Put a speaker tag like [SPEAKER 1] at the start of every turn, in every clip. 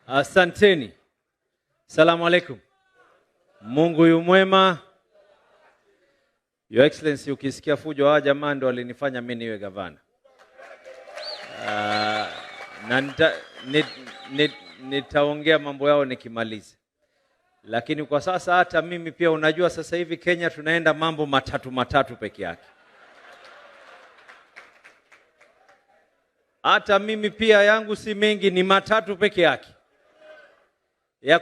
[SPEAKER 1] Asanteni. Salamu alaikum. Mungu yu mwema. Your Excellency, ukisikia fujo hawa jamaa ndo walinifanya mimi niwe gavana. Na nitaongea mambo yao nikimaliza. Lakini kwa sasa hata mimi pia unajua sasa hivi Kenya tunaenda mambo matatu peke yake. Hata mimi pia yangu si mengi, ni matatu peke yake. Ya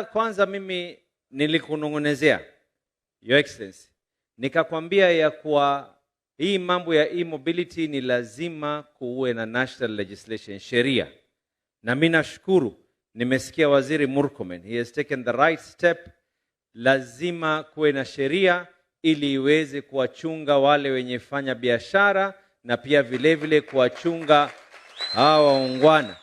[SPEAKER 1] kwanza mimi nilikunong'onezea Your Excellency, nikakwambia ya kuwa hii mambo ya e-mobility ni lazima kuwe na national legislation, sheria. Na mimi nashukuru nimesikia Waziri Murkomen, he has taken the right step. Lazima kuwe na sheria ili iweze kuwachunga wale wenye fanya biashara na pia vile kuwachunga hawa waungwana.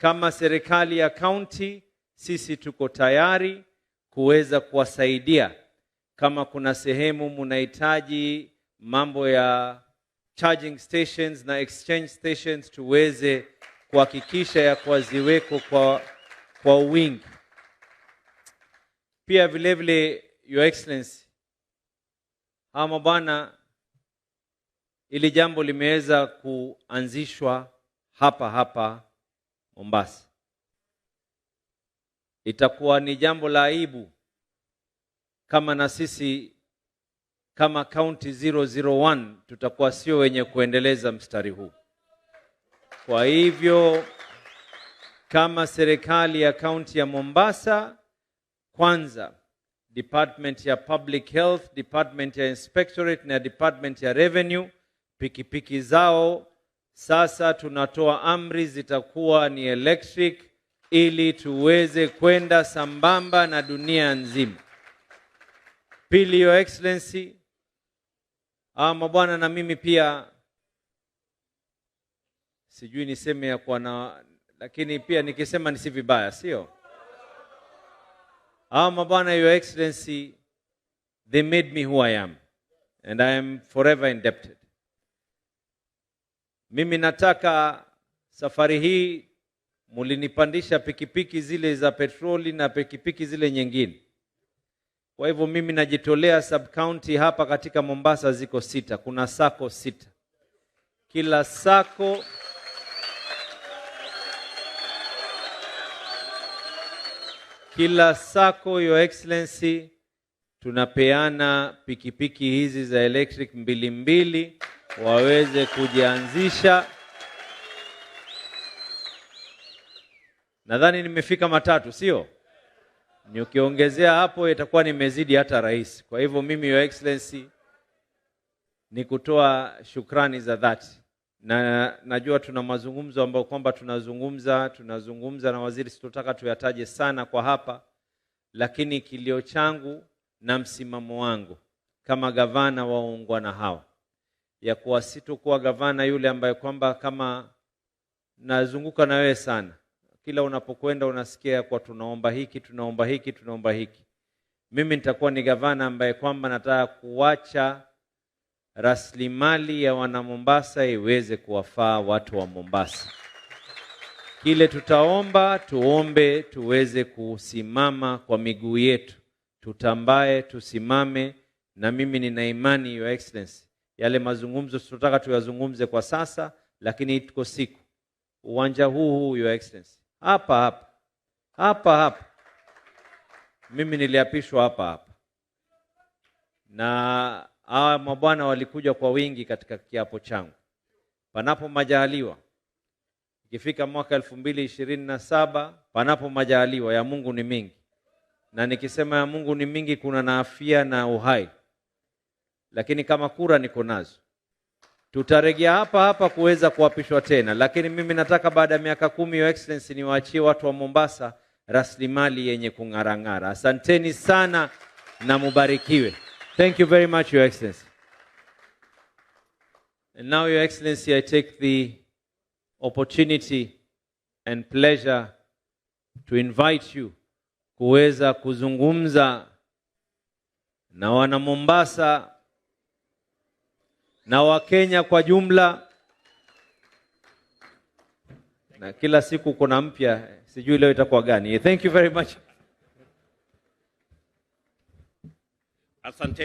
[SPEAKER 1] Kama serikali ya county sisi tuko tayari kuweza kuwasaidia. Kama kuna sehemu mnahitaji mambo ya charging stations na exchange stations, tuweze kuhakikisha ya kuwaziweko kwa wingi. Pia vile Your Excellency, ama bwana, ili jambo limeweza kuanzishwa hapa Mombasa. Itakuwa ni jambo la aibu kama na sisi kama county 001 tutakuwa sio wenye kuendeleza mstari huu. Kwa hivyo kama serikali ya county ya Mombasa, kwanza Department ya Public Health, Department ya Inspectorate na Department ya Revenue, pikipiki zao sasa tunatoa amri zitakuwa ni electric ili tuweze kwenda sambamba na dunia nzima. Pili, Your Excellency, mabwana, na mimi pia sijui niseme ya kwa na, lakini pia nikisema nisi vibaya, sio? Mabwana, Your Excellency, they made me who I am and I am forever indebted. Mimi nataka safari hii mulinipandisha pikipiki zile za petroli na pikipiki zile nyingine. Kwa hivyo mimi najitolea sub-county hapa katika Mombasa ziko 6. Kuna sako 6. Kila sako Your Excellency, tunapeana pikipiki hizi za electric 2 waweze kujianzisha. Nadhani nimefika 3, sio? Ni ukiongezea hapo itakuwa nimezidi hata rais. Kwa hivyo mimi Your Excellency ni kutoa shukrani za dhati. Na najua tuna mazungumzo ambayo kwamba tunazungumza na waziri, sitotaka tuyataje sana kwa hapa, lakini kilio changu na msimamo wangu kama gavana wa waungwana hawa ya kuwa sitokuwa gavana yule ambaye kwamba kama nazunguka na wewe sana, kila unapokwenda unasikia kwa tunaomba hiki. Mimi nitakuwa ni gavana ambaye kwamba nataka kuacha rasilimali ya wana Mombasa iweze kuwafaa watu wa Mombasa. Kile tuombe tuweze kusimama kwa miguu yetu, tutambae, tusimame. Na mimi nina imani Your Excellency, yale mazungumzo tutotaka tuyazungumze kwa sasa, lakini iko siku uwanja huu Your Excellency, hapa mimi niliapishwa hapa na mabwana walikuja kwa wingi katika kiapo changu. Panapo majaliwa ikifika mwaka 2027, panapo majaliwa, ya Mungu ni mingi, na nikisema ya Mungu ni mingi kuna na afya na uhai, lakini kama kura niko nazo, tutarejea hapa kuweza kuapishwa tena. Lakini mimi nataka baada ya miaka 10 Your Excellency niwaachie watu wa Mombasa rasilimali yenye kung'arang'ara. Asanteni sana na mubarikiwe. Thank you very much, Your Excellency. And now, Your Excellency, I take the opportunity and pleasure to invite you kuweza kuzungumza na wana Mombasa na Wakenya kwa jumla. Na kila siku kuna mpya, Sijui leo itakuwa gani. Thank you very much.
[SPEAKER 2] Asante.